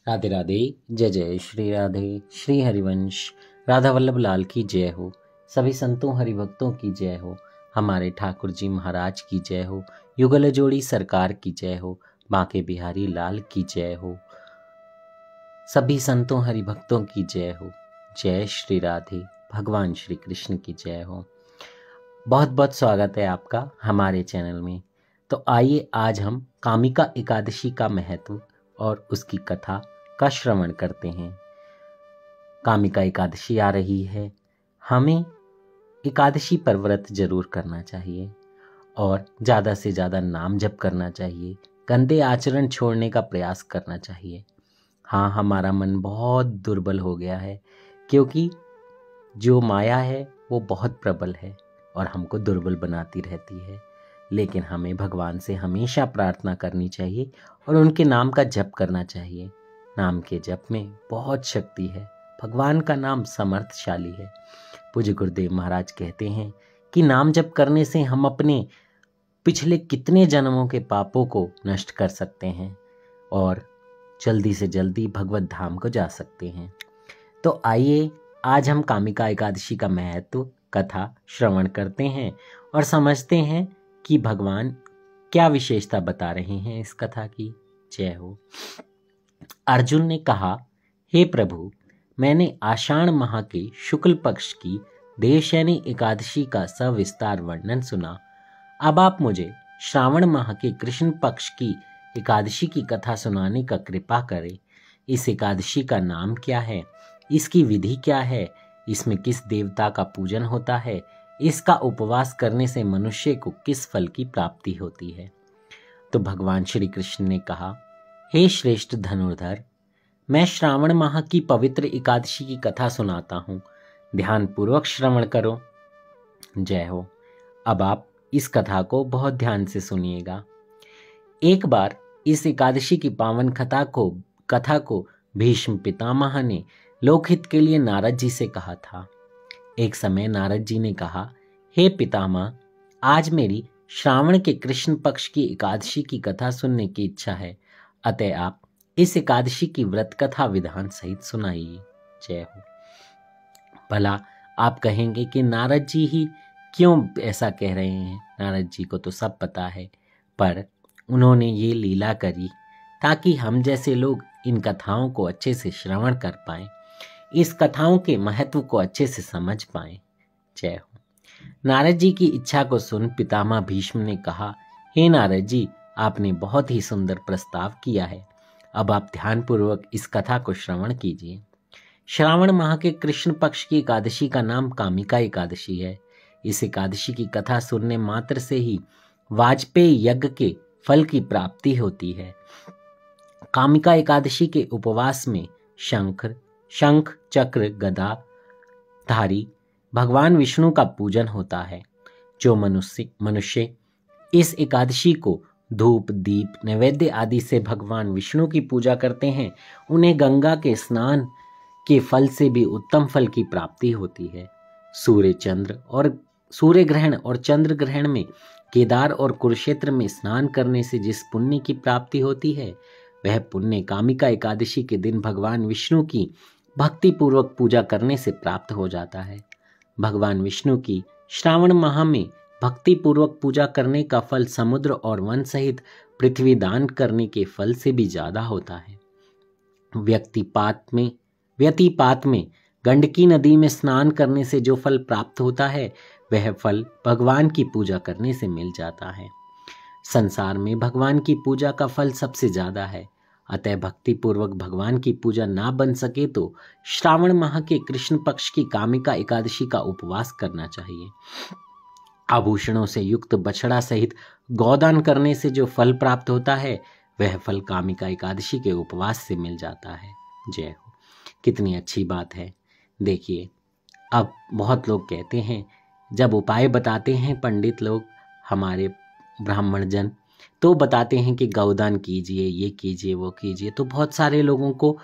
राधे राधे। जय जय श्री राधे। श्री हरिवंश राधा वल्लभ लाल की जय हो। सभी संतों हरिभक्तों की जय हो। हमारे ठाकुर जी महाराज की जय हो। युगल जोड़ी सरकार की जय हो। बांके बिहारी लाल की जय हो। सभी संतों हरिभक्तों की जय हो। जय श्री राधे। भगवान श्री कृष्ण की जय हो। बहुत बहुत स्वागत है आपका हमारे चैनल में। तो आइए आज हम कामिका एकादशी का महत्व और उसकी कथा का श्रवण करते हैं। कामिका एकादशी आ रही है। हमें एकादशी पर व्रत जरूर करना चाहिए और ज़्यादा से ज़्यादा नाम जप करना चाहिए। गंदे आचरण छोड़ने का प्रयास करना चाहिए। हाँ, हमारा मन बहुत दुर्बल हो गया है क्योंकि जो माया है वो बहुत प्रबल है और हमको दुर्बल बनाती रहती है। लेकिन हमें भगवान से हमेशा प्रार्थना करनी चाहिए और उनके नाम का जप करना चाहिए। नाम के जप में बहुत शक्ति है। भगवान का नाम समर्थशाली है। पूज्य गुरुदेव महाराज कहते हैं कि नाम जप करने से हम अपने पिछले कितने जन्मों के पापों को नष्ट कर सकते हैं और जल्दी से जल्दी भगवत धाम को जा सकते हैं। तो आइए आज हम कामिका एकादशी का महत्व कथा श्रवण करते हैं और समझते हैं कि भगवान क्या विशेषता बता रहे हैं इस कथा की। जय हो। अर्जुन ने कहा, हे प्रभु, मैंने आषाढ़ माह के शुक्ल पक्ष की देवशयनी एकादशी का सविस्तार वर्णन सुना। अब आप मुझे श्रावण माह के कृष्ण पक्ष की एकादशी की कथा सुनाने का कृपा करें। इस एकादशी का नाम क्या है, इसकी विधि क्या है, इसमें किस देवता का पूजन होता है, इसका उपवास करने से मनुष्य को किस फल की प्राप्ति होती है। तो भगवान श्री कृष्ण ने कहा, हे श्रेष्ठ धनुर्धर, मैं श्रावण माह की पवित्र एकादशी की कथा सुनाता हूँ। ध्यान पूर्वक श्रवण करो। जय हो। अब आप इस कथा को बहुत ध्यान से सुनिएगा। एक बार इस एकादशी की पावन कथा को भीष्म पितामह ने लोकहित के लिए नारद जी से कहा था। एक समय नारद जी ने कहा, हे पितामह, आज मेरी श्रावण के कृष्ण पक्ष की एकादशी की कथा सुनने की इच्छा है, अतः आप इस एकादशी की व्रत कथा विधान सहित सुनाइए। जय हो। भला आप कहेंगे कि नारद जी ही क्यों ऐसा कह रहे हैं। नारद जी को तो सब पता है, पर उन्होंने ये लीला करी ताकि हम जैसे लोग इन कथाओं को अच्छे से श्रवण कर पाएं, इस कथाओं के महत्व को अच्छे से समझ पाएं। जय हो। नारद जी की इच्छा को सुन पितामह भीष्म ने कहा, हे नारद जी, आपने बहुत ही सुंदर प्रस्ताव किया है। अब आप ध्यानपूर्वक इस कथा को श्रवण कीजिए। श्रावण माह के कृष्ण पक्ष की एकादशी का नाम कामिका एकादशी है। इस एकादशी की कथा सुनने मात्र से ही वाजपेयी यज्ञ के फल की प्राप्ति होती है। कामिका एकादशी के उपवास में शंख चक्र गदा धारी भगवान विष्णु का पूजन होता है। जो मनुष्य इस एकादशी को धूप दीप नैवेद्य आदि से भगवान विष्णु की पूजा करते हैं, उन्हें गंगा के स्नान के फल से भी उत्तम फल की प्राप्ति होती है। सूर्य ग्रहण और चंद्र ग्रहण में केदार और कुरुक्षेत्र में स्नान करने से जिस पुण्य की प्राप्ति होती है, वह पुण्य कामिका एकादशी के दिन भगवान विष्णु की भक्ति पूर्वक पूजा करने से प्राप्त हो जाता है। भगवान विष्णु की श्रावण माह में भक्ति पूर्वक पूजा करने का फल समुद्र और वन सहित पृथ्वी दान करने के फल से भी ज्यादा होता है। व्यतिपात में गंडकी नदी में स्नान करने से जो फल प्राप्त होता है, वह फल भगवान की पूजा करने से मिल जाता है। संसार में भगवान की पूजा का फल सबसे ज्यादा है, अतः भक्ति पूर्वक भगवान की पूजा ना बन सके तो श्रावण माह के कृष्ण पक्ष की कामिका एकादशी का उपवास करना चाहिए। आभूषणों से युक्त बछड़ा सहित गौदान करने से जो फल प्राप्त होता है, वह फल कामिका एकादशी के उपवास से मिल जाता है। जय हो। कितनी अच्छी बात है। देखिए, अब बहुत लोग कहते हैं, जब उपाय बताते हैं पंडित लोग, हमारे ब्राह्मण जन, तो बताते हैं कि गौदान कीजिए, ये कीजिए, वो कीजिए। तो बहुत सारे लोगों को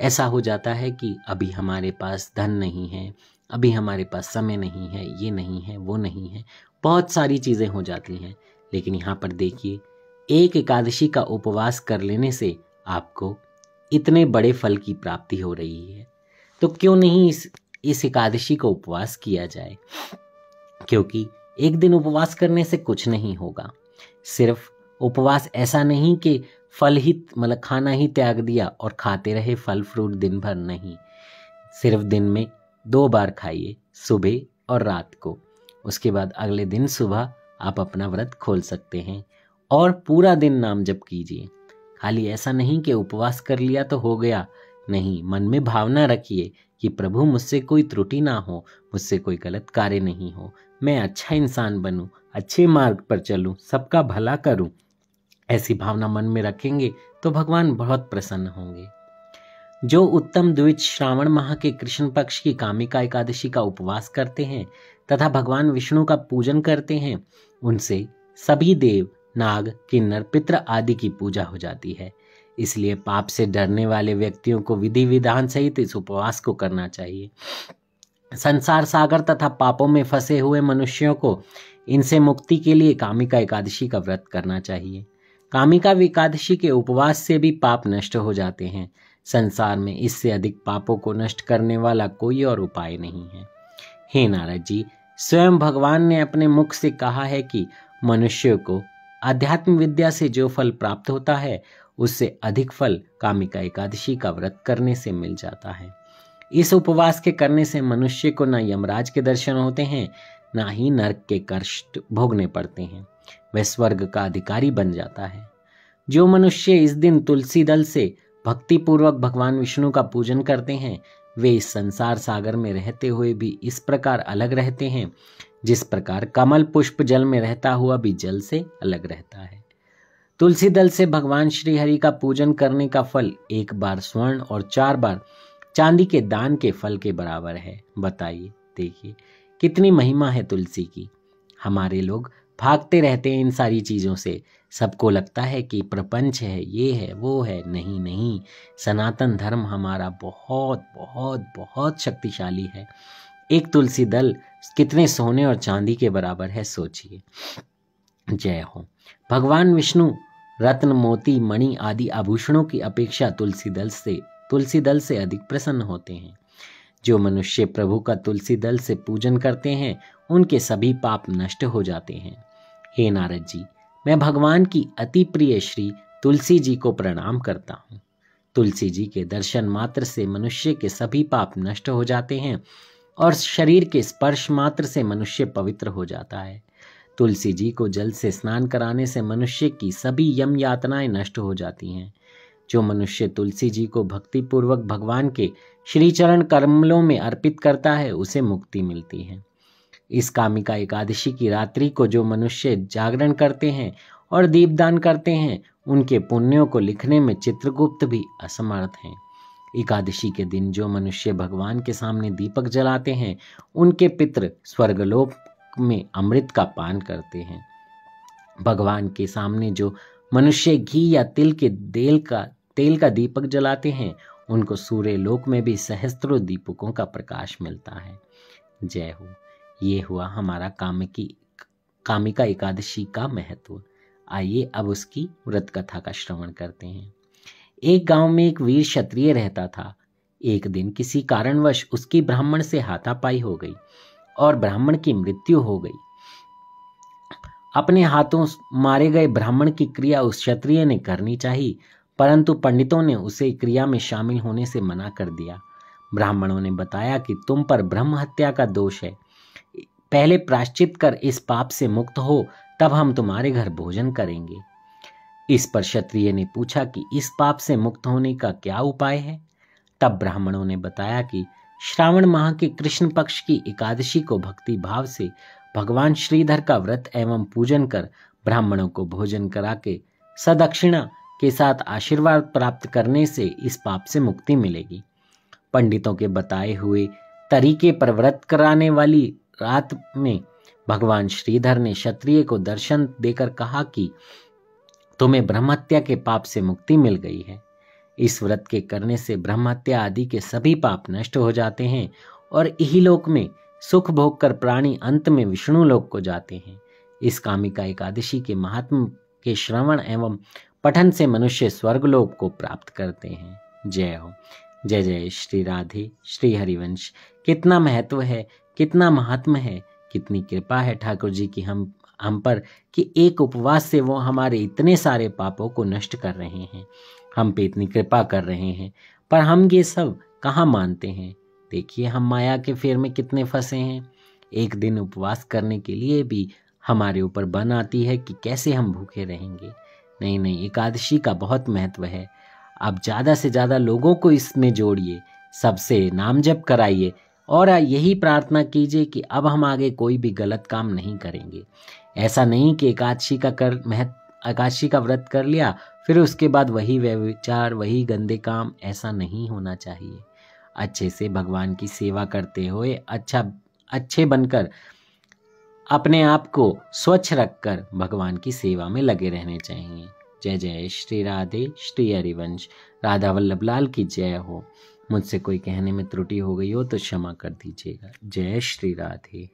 ऐसा हो जाता है कि अभी हमारे पास धन नहीं है, अभी हमारे पास समय नहीं है, ये नहीं है, वो नहीं है, बहुत सारी चीज़ें हो जाती हैं। लेकिन यहाँ पर देखिए, एक एकादशी का उपवास कर लेने से आपको इतने बड़े फल की प्राप्ति हो रही है, तो क्यों नहीं इस एकादशी को उपवास किया जाए। क्योंकि एक दिन उपवास करने से कुछ नहीं होगा। सिर्फ उपवास ऐसा नहीं कि फल ही मतलब खाना ही त्याग दिया और खाते रहे फल फ्रूट दिन भर, नहीं। सिर्फ दिन में 2 बार खाइए, सुबह और रात को। उसके बाद अगले दिन सुबह आप अपना व्रत खोल सकते हैं और पूरा दिन नाम जप कीजिए। खाली ऐसा नहीं कि उपवास कर लिया तो हो गया, नहीं। मन में भावना रखिए कि प्रभु मुझसे कोई त्रुटि ना हो, मुझसे कोई गलत कार्य नहीं हो, मैं अच्छा इंसान बनूं, अच्छे मार्ग पर चलूं, सबका भला करूं। ऐसी भावना मन में रखेंगे तो भगवान बहुत प्रसन्न होंगे। जो उत्तम द्विज श्रावण माह के कृष्ण पक्ष की कामिका एकादशी का उपवास करते हैं तथा भगवान विष्णु का पूजन करते हैं, उनसे सभी देव, नाग, किन्नर, पितृ आदि की पूजा हो जाती है। इसलिए पाप से डरने वाले व्यक्तियों को विधि विधान सहित इस उपवास को करना चाहिए। संसार सागर तथा पापों में फंसे हुए मनुष्यों को इनसे मुक्ति के लिए कामिका एकादशी का व्रत करना चाहिए। कामिका एकादशी के उपवास से भी पाप नष्ट हो जाते हैं। संसार में इससे अधिक पापों को नष्ट करने वाला कोई और उपाय नहीं है। हे नारद जी, स्वयं भगवान ने अपने मुख से कहा है कि मनुष्य को आध्यात्म विद्या से जो फल प्राप्त होता है, उससे अधिक फल कामिका एकादशी का व्रत करने से मिल जाता है। इस उपवास के करने से मनुष्य को न यमराज के दर्शन होते हैं, ना ही नरक के कष्ट भोगने पड़ते हैं। वह स्वर्ग का अधिकारी बन जाता है। जो मनुष्य इस दिन तुलसी दल से भक्ति पूर्वक भगवान विष्णु का पूजन करते हैं, वे इस संसार सागर में रहते हुए भी इस प्रकार अलग रहते हैं जिस प्रकार कमल पुष्प जल में रहता हुआ भी जल से अलग रहता है। तुलसी दल से भगवान श्री हरि का पूजन करने का फल 1 बार स्वर्ण और 4 बार चांदी के दान के फल के बराबर है। बताइए, देखिए कितनी महिमा है तुलसी की। हमारे लोग भागते रहते हैं इन सारी चीज़ों से। सबको लगता है कि प्रपंच है, ये है, वो है। नहीं नहीं, सनातन धर्म हमारा बहुत बहुत बहुत शक्तिशाली है। एक तुलसी दल कितने सोने और चांदी के बराबर है, सोचिए। जय हो। भगवान विष्णु रत्न, मोती, मणि आदि आभूषणों की अपेक्षा तुलसी दल से अधिक प्रसन्न होते हैं। जो मनुष्य प्रभु का तुलसी दल से पूजन करते हैं, उनके सभी पाप नष्ट हो जाते हैं। हे नारद जी, मैं भगवान की अति प्रिय श्री तुलसी जी को प्रणाम करता हूँ। तुलसी जी के दर्शन मात्र से मनुष्य के सभी पाप नष्ट हो जाते हैं और शरीर के स्पर्श मात्र से मनुष्य पवित्र हो जाता है। तुलसी जी को जल से स्नान कराने से मनुष्य की सभी यम यातनाएं नष्ट हो जाती हैं। जो मनुष्य तुलसी जी को भक्ति पूर्वक भगवान के श्री चरण कमलों में अर्पित करता है, उसे मुक्ति मिलती है। इस कामिका एकादशी की रात्रि को जो मनुष्य जागरण करते हैं और दीपदान करते हैं, उनके पुण्यों को लिखने में चित्रगुप्त भी असमर्थ हैं। एकादशी के दिन जो मनुष्य भगवान के सामने दीपक जलाते हैं, उनके पितृ स्वर्गलोक में अमृत का पान करते हैं। भगवान के सामने जो मनुष्य घी या तेल का दीपक जलाते हैं, उनको सूर्य लोक में भी सहस्त्रों दीपकों का प्रकाश मिलता है। जय हो। ये हुआ हमारा कामिका एकादशी का महत्व। आइए अब उसकी व्रत कथा का श्रवण करते हैं। एक गांव में एक वीर क्षत्रिय रहता था। एक दिन किसी कारणवश उसकी ब्राह्मण से हाथापाई हो गई और ब्राह्मण की मृत्यु हो गई। अपने हाथों मारे गए ब्राह्मण की क्रिया उस क्षत्रिय ने करनी चाहिए, परंतु पंडितों ने उसे क्रिया में शामिल होने से मना कर दिया। ब्राह्मणों ने बताया कि तुम पर ब्रह्म हत्या का दोष है, पहले प्रायश्चित कर इस पाप से मुक्त हो, तब हम तुम्हारे घर भोजन करेंगे। इस पर क्षत्रिय ने पूछा कि इस पाप से मुक्त होने का क्या उपाय है। तब ब्राह्मणों ने बताया कि श्रावण माह के कृष्ण पक्ष की एकादशी को भक्ति भाव से भगवान श्रीधर का व्रत एवं पूजन कर ब्राह्मणों को भोजन करा के सदक्षिणा के साथ आशीर्वाद प्राप्त करने से इस पाप से मुक्ति मिलेगी। पंडितों के बताए हुए तरीके पर व्रत कराने वाली रात में भगवान श्रीधर ने क्षत्रिय को दर्शन देकर कहा कि तुम्हें ब्रह्महत्या के पाप से मुक्ति मिल गई है। इस व्रत के करने से ब्रह्महत्या आदि के सभी पाप नष्ट हो जाते हैं और इहलोक में सुख भोग कर प्राणी अंत में विष्णु लोक को जाते हैं। इस कामिका एकादशी के महात्म के श्रवण एवं पठन से मनुष्य स्वर्गलोक को प्राप्त करते हैं। जय हो। जय जय श्री राधे श्री हरिवंश। कितना महत्व है, कितना महात्म है, कितनी कृपा है ठाकुर जी की हम पर कि एक उपवास से वो हमारे इतने सारे पापों को नष्ट कर रहे हैं, हम पे इतनी कृपा कर रहे हैं। पर हम ये सब कहाँ मानते हैं। देखिए हम माया के फेर में कितने फंसे हैं। एक दिन उपवास करने के लिए भी हमारे ऊपर बन आती है कि कैसे हम भूखे रहेंगे। नहीं नहीं, एकादशी का बहुत महत्व है। आप ज़्यादा से ज़्यादा लोगों को इसमें जोड़िए, सबसे नाम जप कराइए और यही प्रार्थना कीजिए कि अब हम आगे कोई भी गलत काम नहीं करेंगे। ऐसा नहीं कि एकादशी का व्रत कर लिया फिर उसके बाद वही व्यभिचार, वही गंदे काम, ऐसा नहीं होना चाहिए। अच्छे से भगवान की सेवा करते हुए अच्छे बनकर अपने आप को स्वच्छ रखकर भगवान की सेवा में लगे रहने चाहिए। जय जय श्री राधे श्री हरिवंश। राधा वल्लभ लाल की जय हो। मुझसे कोई कहने में त्रुटि हो गई हो तो क्षमा कर दीजिएगा। जय श्री राधे।